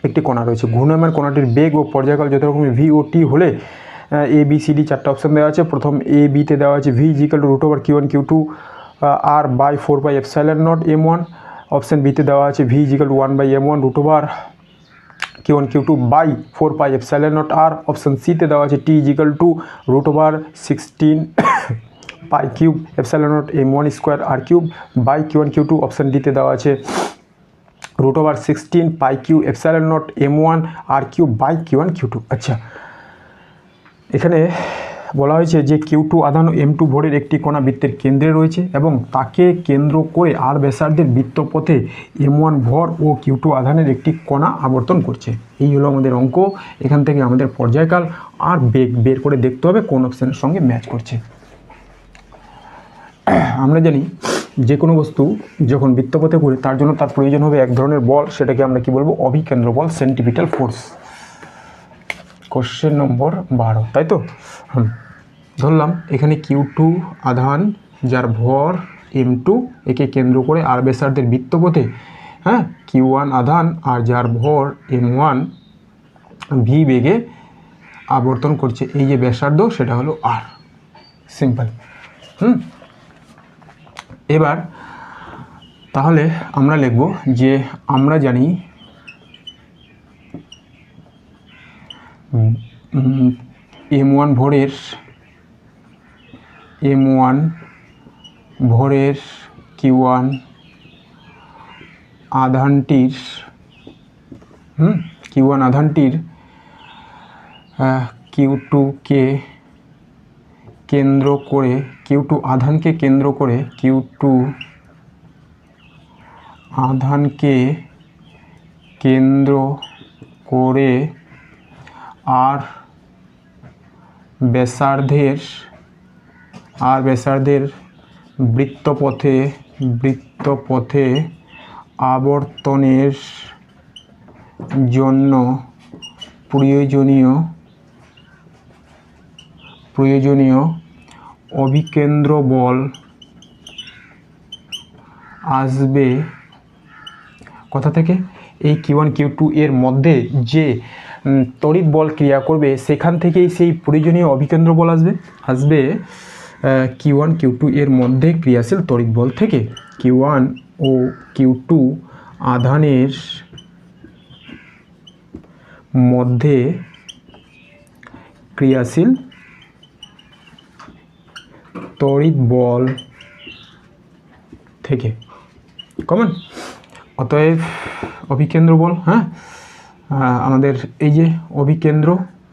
একটি কণা রয়েছে। ঘূর্ণায়মান কণাটির বেগ ও পর্যায়কাল যথারকমই V ও T হলে ABCD 4টা অপশান দেওয়া আছে। প্রথম A-Bতে দেওয়া আছে V √Q1 Q2 R by 4πε0 M1। Option বিতে দেওয়া আছে V 1/m1 √Q1 Q2 by 4πε0 R। Option সিতে দেওয়া আছে T √16 π³ ε0 M1² R³ by Q1 Q2। Option ডিতে দেওয়া আছে √16 pi Q epsilon not m1 আর কিউ বাই q1 q2। আচ্ছা, এখানে বলা হয়েছে যে q2 আধান m2 ভরের একটি কণা বৃত্তের কেন্দ্রে রয়েছে এবং তাকে কেন্দ্র করে আর ব্যাসার্ধের বৃত্তপথে m1 ভর ও q2 আধানের একটি কণা আবর্তন করছে। এই হলো আমাদের অঙ্ক। এখান থেকে আমাদের পর্যায়কাল আর বেগ বের করে দেখতে হবে কোন অপশানের সঙ্গে ম্যাচ করছে। আমরা জানি যে কোনো বস্তু যখন বৃত্তপথে ঘুরে তার জন্য তার প্রয়োজন হবে এক ধরনের বল, সেটাকে আমরা কি বলবো, অভিকেন্দ্র বল, সেন্ট্রিপিটাল ফোর্স। কোশ্চেন নম্বর 12, তাই তো? ধরলাম এখানে q2 আধান যার ভর m2, একে কেন্দ্র করে আর ব্যাসার্ধের বৃত্তপথে q1 আধান আর যার ভর m1 v বেগে আবর্তন করছে। এই যে ব্যাসার্ধ সেটা হলো r। সিম্পল। এবার তাহলে আমরা লিখব যে আমরা জানি m1 ভরের q1 আধানটির q2 কে কেন্দ্র করে, q2 আধানকে কেন্দ্র করে, q2 আধানকে কেন্দ্র করে আর ব্যাসার্ধের বৃত্তপথে আবর্তনের জন্য প্রয়োজনীয় অভিকেন্দ্র বল আসবে কোথা থেকে? এই q1 q2 এর মধ্যে যে তড়িৎ বল ক্রিয়া করবে সেখান থেকেই সেই প্রয়োজনীয় অভিকেন্দ্র বল আসবে q1 q2 এর মধ্যে ক্রিয়াশীল তড়িৎ বল থেকে। q1 ও q2 আধানের মধ্যে ক্রিয়াশীল তড়িৎ বল থেকে, কমন। অতএব অভিকেন্দ্র বল, আমাদের এই যে অভিকেন্দ্র,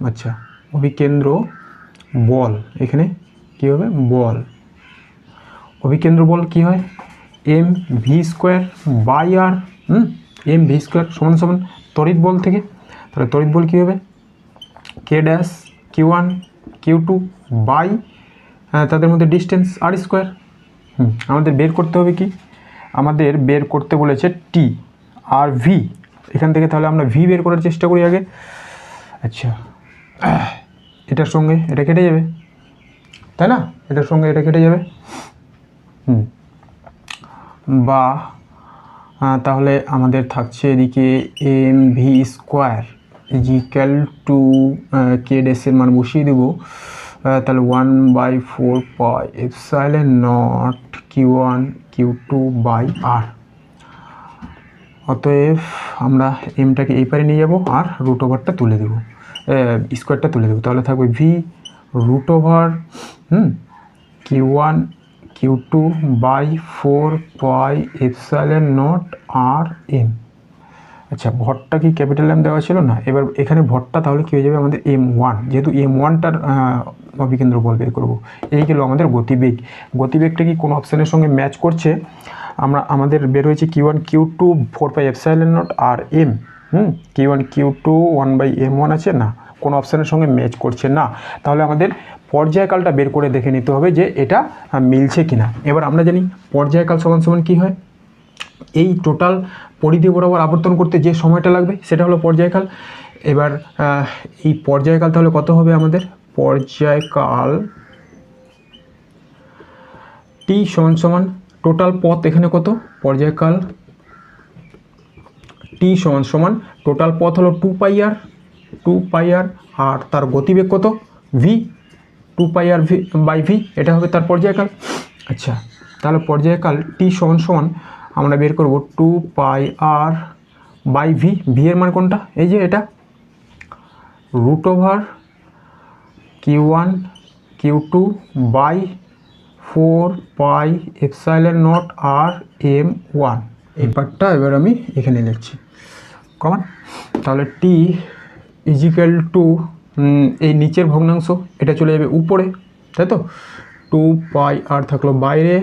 আচ্ছা অভিকেন্দ্র বল, এখানে কী হবে, বল, অভিকেন্দ্র বল কি হয়, mv² বাই r। mv² সমান তড়িৎ বল থেকে, তাহলে তড়িৎ বল কী হবে, k dash q1 q2 by তাদের মধ্যে ডিস্টেন্স r²। আমাদের বের করতে হবে কি, আমাদের বের করতে বলেছে t আর v, এখান থেকে তাহলে আমরা v বের করার চেষ্টা করি আগে। আচ্ছা, এটার সঙ্গে এটা কেটে যাবে, তাই না? এটার সঙ্গে এটা কেটে যাবে, বা তাহলে আমাদের থাকছে এদিকে mv² ইজিক্যাল টু k ড্যাশের মান বসিয়ে দেবো, তাহলে 1/4 pi epsilon naught q1 q2 by r। অতএব আমরা এমটাকে এই পারে নিয়ে যাব আর √ওভারটা তুলে দেবো, স্কোয়ারটা তুলে দেবো, তাহলে থাকবে v √ওভার q1 q2 by 4 pi epsilon naught r m। আচ্ছা, ভরটা কি ক্যাপিটাল M দেওয়া ছিল না? এবার এখানে ভরটা তাহলে কী হয়ে যাবে আমাদের m1, যেহেতু m1টার অভিকেন্দ্র বল বের করবো। এই গেল আমাদের গতিবেগ। গতিবেগটা কি কোনো অপশানের সঙ্গে ম্যাচ করছে? আমাদের বের হয়েছে q1 q2 4 pi epsilon naught R m। q1 q2 1/m1 আছে না, কোনো অপশানের সঙ্গে ম্যাচ করছে না। তাহলে আমাদের পর্যায়কালটা বের করে দেখে নিতে হবে যে এটা মিলছে কিনা। এবার আমরা জানি পর্যায়কাল সমান কী হয়, এই টোটাল পরিধি বরাবর আবর্তন করতে যে সময়টা লাগবে সেটা হলো পর্যায়কাল। এবার এই পর্যায়কাল তাহলে কত হবে আমাদের, পর্যায়কাল t সমান টোটাল পথ, এখানে কত, পর্যায়কাল t সমান টোটাল পথ হলো 2πr আর তার গতিবেগ কত, v 2πr বাই v, এটা হবে তার পর্যায়কাল। আচ্ছা, তাহলে পর্যায়কাল t সমান আমরা বের করব 2πr বাই v। v এর মান কোনটা, এই যে এটা, √ওভার q1 q2 by 4 pi epsilon naught r m1। এই পার্টটা এবার আমি এখানে লিখছি কমন। তাহলে টি ইজিক্যাল টু এই নিচের ভগ্নাংশ এটা চলে যাবে উপরে, তাই তো 2 পাই আর থাকলো বাইরে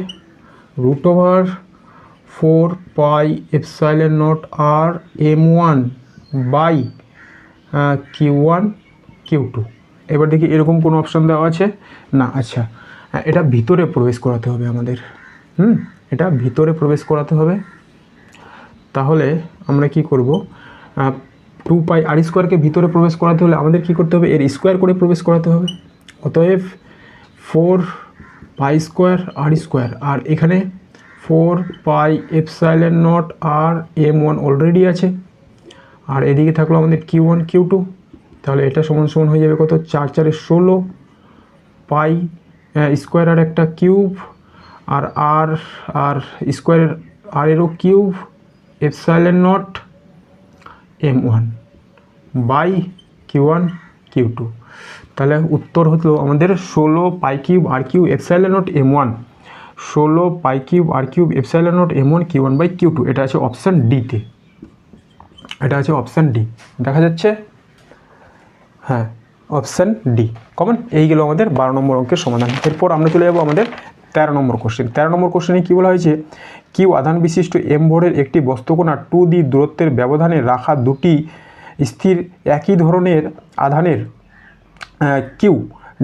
√4 pi epsilon naught R m1 by q1 q2। এবার দেখি এরকম কোনো অপশান দেওয়া আছে না। আচ্ছা, এটা ভিতরে প্রবেশ করাতে হবে আমাদের, এটা ভিতরে প্রবেশ করাতে হবে। তাহলে আমরা কি করব, 2 পাই আর স্কোয়ারকে ভিতরে প্রবেশ করাতে হলে আমাদের কি করতে হবে, এর স্কোয়ার করে প্রবেশ করাতে হবে। অতএব 4 পাই স্কোয়ার আর স্কোয়ার, আর এখানে 4 pi epsilon naught R m1 already আছে, আর এদিকে থাকলো আমাদের q1 q2। তাহলে এটা সমান সমান হয়ে যাবে কত, 4 4 16 পাই স্কোয়ার আর একটা কিউব, আর আর আর স্কোয়ারের আর এরও cube epsilon not m1 by q1 q2। তাহলে উত্তর হলো আমাদের 16 pi cube R cube epsilon not m1, 16 pi cube R cube epsilon not m1 q1 by q2। এটা আছে অপশান ডিতে, এটা আছে অপশান ডি, দেখা যাচ্ছে, হ্যাঁ অপশান ডি কমন। এই গেল আমাদের 12 নম্বর অঙ্কের সমাধান। এরপর আমরা চলে যাবো আমাদের 13 নম্বর কোশ্চেন। 13 নম্বর কোশ্চেনে কী বলা হয়েছে, কিউ আধান বিশিষ্ট এম ভরের একটি বস্তুকণা 2d দূরত্বের ব্যবধানে রাখা দুটি স্থির একই ধরনের আধানের কিউ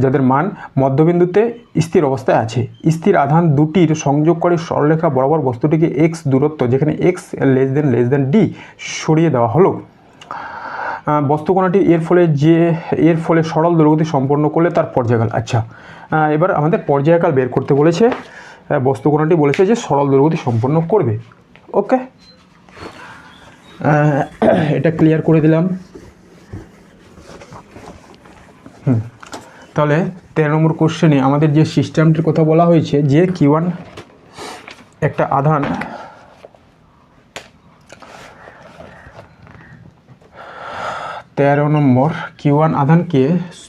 যাদের মান মধ্যবিন্দুতে স্থির অবস্থায় আছে। স্থির আধান দুটির সংযোগ করে সরলরেখা বরাবর বস্তুটিকে এক্স দূরত্ব, যেখানে এক্স লেস দেন ডি সরিয়ে দেওয়া হলো। বস্তুকণাটি এর ফলে সরল দৈর্ঘ্যটি সম্পন্ন করলে তার পর্যায়কাল। আচ্ছা, এবার আমাদের পর্যায়কাল বের করতে বলেছে। বস্তুকণাটি বলেছে যে সরল দৈর্ঘ্যটি সম্পন্ন করবে। ওকে, এটা ক্লিয়ার করে দিলাম। তাহলে 13 নম্বর কোশ্চেনে আমাদের যে সিস্টেমটির কথা বলা হয়েছে, যে Q1 একটা আধান নম্বর Q1 আধানকে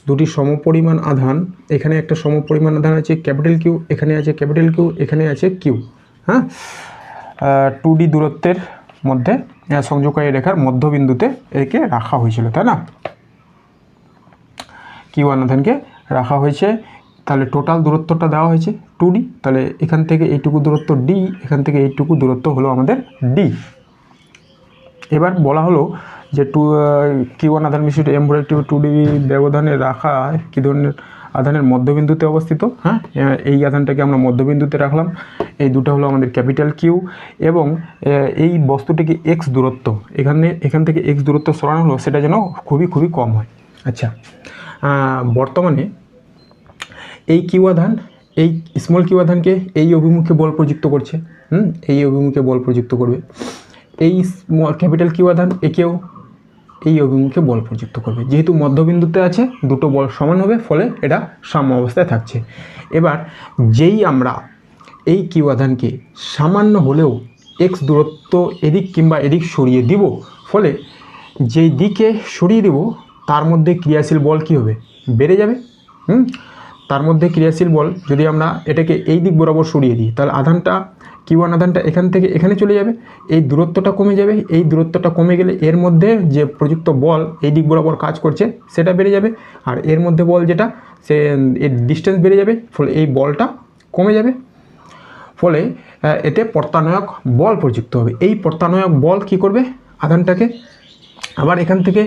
দুটি সমপরিমাণ আধান, এখানে একটা সমপরিমাণ আধান আছে ক্যাপিটাল কিউ, এখানে আছে ক্যাপিটাল কিউ, এখানে আছে কিউ, হ্যাঁ 2D দূরত্বের মধ্যে সংযোগকারী রেখার মধ্যবিন্দুতে একে রাখা হয়েছিল, তাই না? Q1 আধানকে রাখা হয়েছে। তাহলে টোটাল দূরত্বটা দেওয়া হয়েছে 2D। তাহলে এখান থেকে এইটুকু দূরত্ব D, এখান থেকে এইটুকু দূরত্ব হলো আমাদের D। এবার বলা হলো যে Q1 আধান বিশিষ্ট এম ভরের একটি 2D ব্যবধানে রাখা কী ধরনের আধানের মধ্যবিন্দুতে অবস্থিত। হ্যাঁ, এই আধানটাকে আমরা মধ্যবিন্দুতে রাখলাম। এই দুটো হলো আমাদের ক্যাপিটাল কিউ, এবং এই বস্তুটিকে এক্স দূরত্ব, এখান থেকে এক্স দূরত্ব সরানো হলো, সেটা যেন খুবই কম হয়। আচ্ছা, বর্তমানে এই কিউ আধান, এই স্মল কিউ আধানকে এই অভিমুখে বল প্রযুক্ত করছে, এই অভিমুখে বল প্রযুক্ত করবে। এই ক্যাপিটাল কিউ আধান একেও এই অভিমুখে বল প্রযুক্ত করবে। যেহেতু মধ্যবিন্দুতে আছে, দুটো বল সমান হবে, ফলে এটা সাম্য অবস্থায় থাকছে। এবার যেই আমরা এই কিউ আধানকে সামান্য হলেও এক্স দূরত্ব এদিক কিংবা এদিক সরিয়ে দিব, ফলে যেই দিকে সরিয়ে দিব তার মধ্যে ক্রিয়াশীল বল কী হবে, বেড়ে যাবে। তার মধ্যে ক্রিয়াশীল বল, যদি আমরা এটাকে এই দিক বরাবর সরিয়ে দিই, তাহলে আধানটা Q1 আধানটা এখান থেকে এখানে চলে যাবে, এই দূরত্বটা কমে যাবে। এই দূরত্বটা কমে গেলে এর মধ্যে যে প্রযুক্ত বল এই দিক বরাবর কাজ করছে সেটা বেড়ে যাবে, আর এর মধ্যে বল যেটা, সে এর ডিস্টেন্স বেড়ে যাবে, ফলে এই বলটা কমে যাবে। ফলে এতে প্রত্যানয়ক বল প্রযুক্ত হবে। এই প্রত্যানয়ক বল কি করবে, আধানটাকে আবার এখান থেকে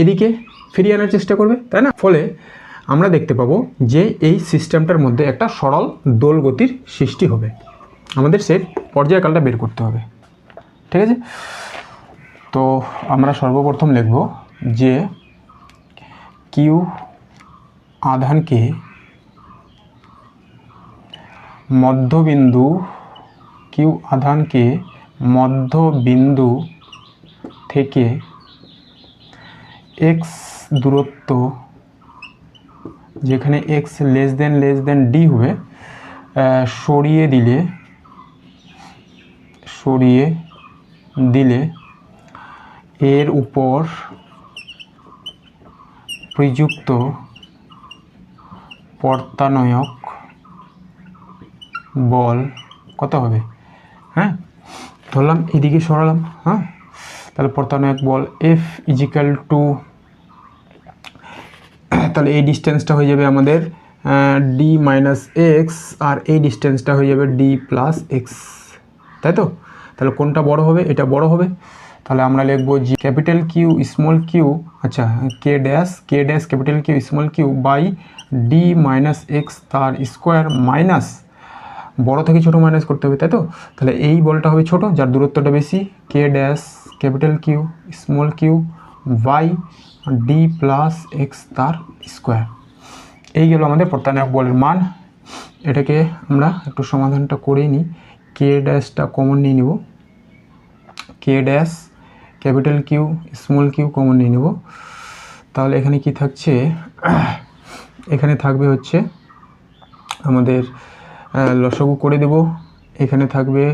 এদিকে ফিরিয়ে আনার চেষ্টা করবে, তাই না? ফলে আমরা দেখতে পাবো যে এই সিস্টেমটার মধ্যে একটা সরল দোল গতির সৃষ্টি হবে। আমাদের সেই পর্যায়কালটা বের করতে হবে, ঠিক আছে? তো আমরা সর্বপ্রথম লিখব যে কিউ আধানকে মধ্যবিন্দু থেকে এক্স দূরত্ব, যেখানে এক্স লেস দেন ডি হবে, সরিয়ে দিলে এর উপর প্রযুক্ত প্রত্যানয়ক বল কত হবে, হ্যাঁ ধরলাম এদিকে সরালাম। হ্যাঁ, তাহলে প্রথমে বল এফ ইজিক্যাল টু, তাহলে এই ডিস্টেন্সটা হয়ে যাবে আমাদের ডি মাইনাস এক্স, আর এই ডিস্টেন্সটা হয়ে যাবে ডি প্লাস এক্স, তাই তো? তাহলে কোনটা বড় হবে? এটা বড় হবে। তাহলে আমরা লিখবো G capital Q small Q, আচ্ছা K dash capital Q small Q by D minus X তার স্কোয়ার মাইনাস, বড় থেকে ছোটো মাইনাস করতে হবে, তাই তো? তাহলে এই বলটা হবে ছোট, যার দূরত্বটা বেশি, K dash capital Q small Q by D plus X তার স্কোয়ার। এই গেল আমাদের প্রত্যানায়ক বলের মান। এটাকে আমরা একটু সমাধানটা করে নিই। কে ড্যাশটা কমন নিয়ে নেব, K dash capital Q small Q common নিয়ে নেব। তাহলে এখানে কি থাকছে? এখানে থাকবে হচ্ছে আমাদের লসাগু করে দেব। এখানে থাকবে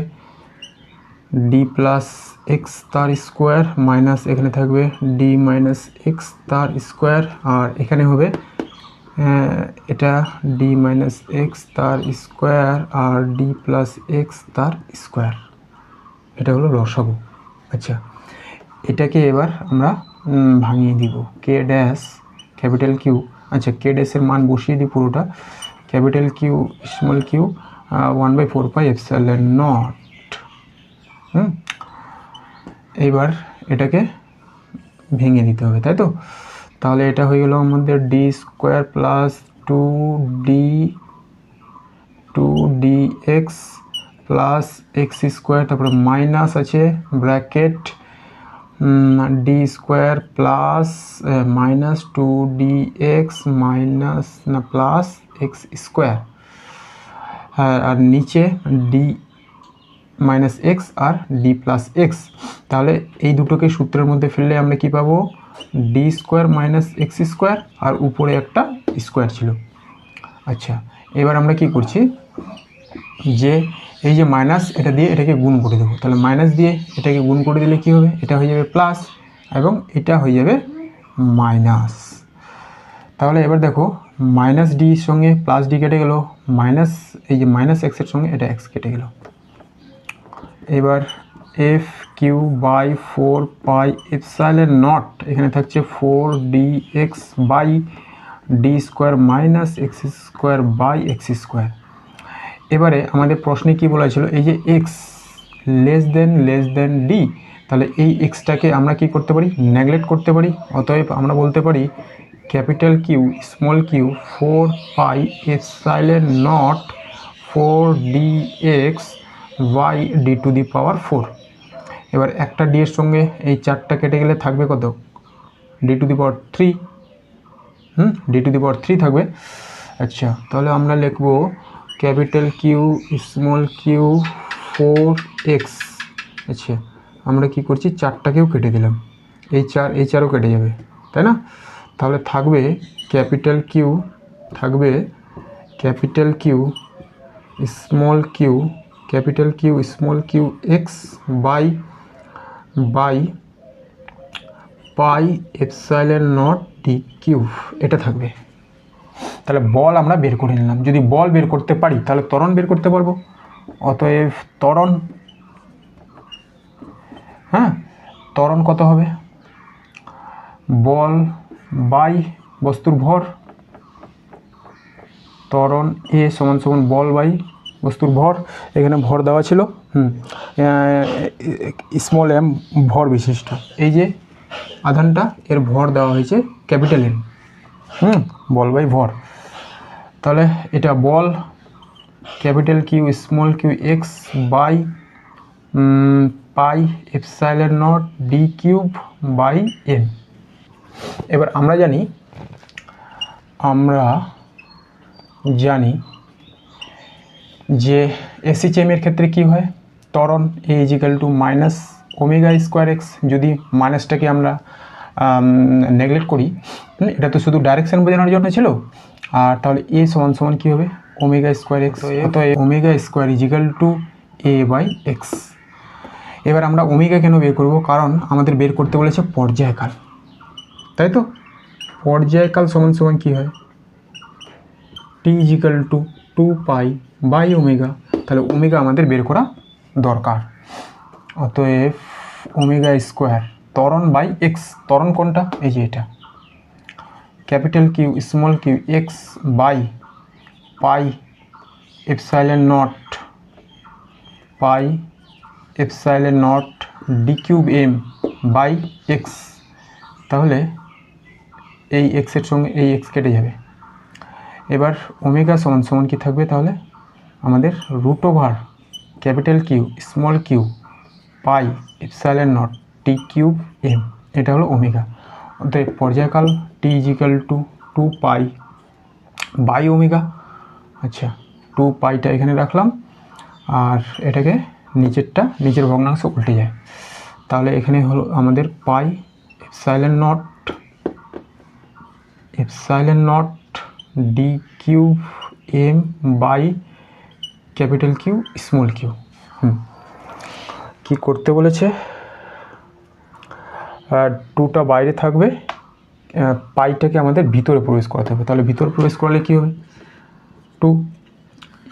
ডি প্লাস এক্স তার স্কোয়ার মাইনাস এখানে থাকবে ডি মাইনাস এক্স তার স্কোয়ার, আর এখানে হবে এটা ডি মাইনাস এক্স তার স্কোয়ার আর ডি প্লাস এক্স তার স্কোয়ার। এটা হলো লসাগু। আচ্ছা, এটাকে এবার আমরা ভাঙিয়ে দিব। কে ড্যাশ ক্যাপিটাল কিউ, আচ্ছা কে ড্যাশের মান বসিয়ে দিই পুরোটা, capital Q small Q 1/4 epsilon naught. এইবার এটাকে ভেঙে দিতে হবে, তাই তো? তাহলে এটা হয়ে গেল আমাদের D square plus two D X plus X square, তারপরে মাইনাস আছে bracket D square plus minus two D X minus না প্লাস এক্স স্কোয়ার, হ্যাঁ, আর নিচে ডি মাইনাস এক্স আর ডি প্লাস এক্স। তাহলে এই দুটোকে সূত্রের মধ্যে ফেললে আমরা কি পাবো? D square minus X square, আর উপরে একটা স্কোয়ার ছিল। আচ্ছা, এবার আমরা কি করছি যে এই যে মাইনাস, এটা দিয়ে এটাকে গুণ করে দেবো। তাহলে মাইনাস দিয়ে এটাকে গুণ করে দিলে কি হবে? এটা হয়ে যাবে প্লাস এবং এটা হয়ে যাবে মাইনাস। তাহলে এবার দেখো মাইনাস ডির সঙ্গে প্লাস ডি কেটে গেল, মাইনাস এই যে মাইনাস এক্সের সঙ্গে এটা এক্স কেটে গেল। এবার F Q by 4 epsilon naught, এখানে থাকছে 4dx by D square minus X square by X square. এবারে আমাদের প্রশ্নে কি বলা ছিল? এই যে এক্স লেস দেন ডি, তাহলে এই এক্সটাকে আমরা কি করতে পারি? নেগলেক্ট করতে পারি। অতএব আমরা বলতে পারি capital Q small Q 4 epsilon naught 4dx by D to the power 4। এবার একটা ডি এর সঙ্গে এই 4টা কেটে গেলে থাকবে কত? D to the power 3, D to the power 3 থাকবে। আচ্ছা, তাহলে আমরা লিখব capital Q small Q 4x। আচ্ছা, আমরা কি করছি? 4টাকেও কেটে দিলাম, এই 4ও কেটে যাবে, তাই না? তাহলে থাকবে capital Q small Q X by pi epsilon naught D cube, এটা থাকবে। তাহলে বল আমরা বের করে নিলাম। যদি বল বের করতে পারি তাহলে ত্বরণ বের করতে পারবো। অতএব ত্বরণ কত হবে? বল বাই বস্তুর ভর, ত্বরণ এ সমান সমান বল বাই বস্তুর ভর। এখানে ভর দেওয়া ছিল স্মল এম ভর বিশিষ্ট, এই যে আধানটা এর ভর দেওয়া হয়েছে ক্যাপিটাল এম, বল বাই ভর। তাহলে এটা বল capital Q small Q X by pi epsilon naught D cube by M. এবার আমরা জানি যে এসএইচএম এর ক্ষেত্রে কি হয়? ত্বরণ A equal to minus omega square X. যদি মাইনাসটাকে আমরা নেগলেক্ট করি, এটা তো শুধু ডাইরেকশন বোঝানোর জন্য ছিল, আর তাহলে এ সমান সমান কী হবে? Omega square X. তো omega square is equal to A by X. এবার আমরা ওমেগা কেন বের করব? কারণ আমাদের বের করতে বলেছে পর্যায়কাল, তাই তো? পর্যায়কাল সমান সমান কী হয়? T equal to 2 pi by omega. তাহলে ওমেগা আমাদের বের করা দরকার। অতএব ওমেগা স্কোয়ার ত্বরণ বাই এক্স, ত্বরণ কোনটা, এই যে এটা, capital Q small Q X by pi epsilon naught D cube M by X. তাহলে এই এক্সের সঙ্গে এই এক্স কেটে যাবে। এবার ওমেগা সমান সমান কী থাকবে, তাহলে আমাদের root over capital Q small Q pi epsilon naught T cube M, এটা হলো ওমেগা। অতএব পর্যায়কাল T equal to 2 pi by omega. আচ্ছা, 2 পাইটা এখানে রাখলাম, আর এটাকে নিচের ভগ্নাংশ উল্টে যায়। তাহলে এখানে হলো আমাদের pi epsilon naught D cube M by capital Q small Q. কি করতে বলেছে, 2টা বাইরে থাকবে, পাইটাকে আমাদের ভিতরে প্রবেশ করাতে হবে। তাহলে ভিতরে প্রবেশ করালে কী হবে, 2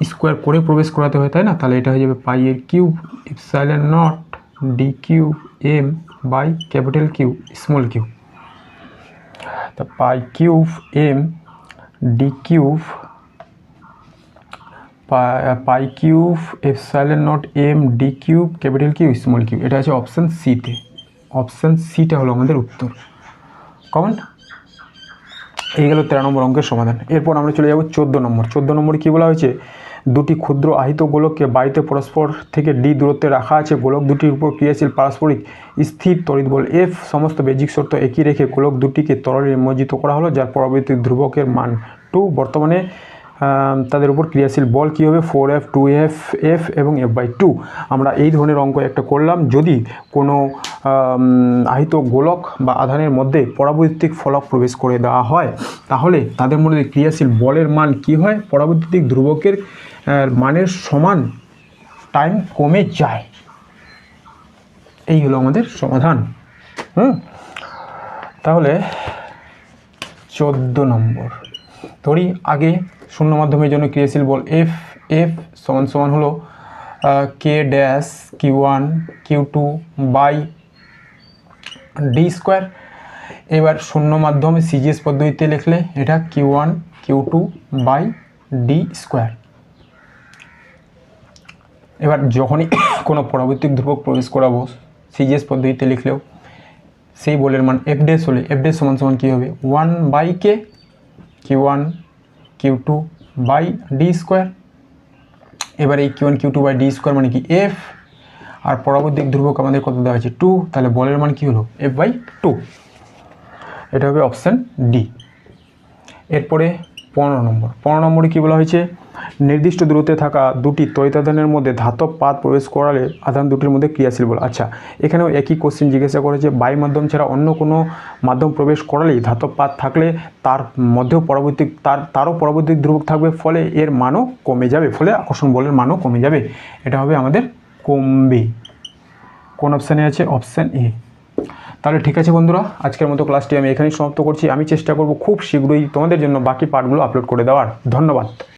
স্কোয়ার করে প্রবেশ করাতে হয়, তাই না? তাহলে এটা হয়ে যাবে পাই এর cube epsilon naught D cube M by capital Q small Q. তা pi cube M D cube pi cube epsilon naught M D cube capital Q small Q, এটা আছে অপশান সিতে। অপশান সিটা হলো আমাদের উত্তর। কমন। এই গেল 13 নম্বর অঙ্কের সমাধান। এরপর আমরা চলে যাব 14 নম্বর। 14 নম্বরে কী বলা হয়েছে, দুটি ক্ষুদ্র আহিত গোলককে বায়ুতে পরস্পর থেকে ডি দূরত্বে রাখা আছে। গোলক দুটির উপর ক্রিয়াশীল পারস্পরিক স্থির তড়িৎ বল এফ সমস্ত বেজিক শর্ত একই রেখে গোলক দুটিকে তরলে নিমজ্জিত করা হলো, যার পরবর্তী ধ্রুবকের মান 2। বর্তমানে তাদের উপর ক্রিয়াশীল বল কী হবে, 4F 2F F এবং F/2। আমরা এই ধরনের অঙ্ক একটা করলাম, যদি কোনো আহিত গোলক বা আধানের মধ্যে পরাবৈদ্যুতিক ফলক প্রবেশ করে দেওয়া হয়, তাহলে তাদের মধ্যে ক্রিয়াশীল বলের মান কি হয়, পরাবৈদ্যুতিক ধ্রুবকের মানের সমান টাইম কমে যায়। এই হলো আমাদের সমাধান। তাহলে 14 নম্বর ধরি, আগে শূন্য মাধ্যমের জন্য ক্রিয়াশীল বল এফ সমান হলো K dash Q1 Q2 by D square. এবার শূন্য মাধ্যমে সিজিএস পদ্ধতিতে লিখলে এটা Q1 Q2 by D square. এবার যখনই কোনো পরাবৈদ্যুতিক ধ্রুবক প্রবেশ করাবো, সিজিএস পদ্ধতিতে লিখলেও সেই বলের মান এফ ড্যাশ হলে এফ ড্যাশ সমান কী হবে, 1 by K Q1 Q2 by D square. এবার এই Q1 Q2 by D square মানে কি এফ, আর পরাবৈদ্যুতিক ধ্রুবক আমাদের কত দেওয়া আছে 2, তাহলে বলের মান কী হলো F/2। এটা হবে অপশান ডি। এরপরে 15 নম্বর। 15 নম্বরে কী বলা হয়েছে, নির্দিষ্ট দূরত্বে থাকা দুটি তড়িতাধানের মধ্যে ধাতব পাত প্রবেশ করালে আধান দুটির মধ্যে ক্রিয়াশীল বল। আচ্ছা, এখানেও একই কোশ্চেন জিজ্ঞাসা করেছে, বায়ু মাধ্যম ছাড়া অন্য কোনো মাধ্যম প্রবেশ করালেই ধাতব পাত থাকলে তার মধ্যেও তারও পরবর্তী ধ্রুবক থাকবে, ফলে এর মানও কমে যাবে, ফলে আকর্ষণ বলের মানও কমে যাবে। এটা হবে আমাদের কমবে। কোন অপশানে আছে, অপশান এ। তাহলে ঠিক আছে বন্ধুরা, আজকের মতো ক্লাসটি আমি এখানেই সমাপ্ত করছি। আমি চেষ্টা করব খুব শীঘ্রই তোমাদের জন্য বাকি পার্টগুলো আপলোড করে দেওয়ার। ধন্যবাদ।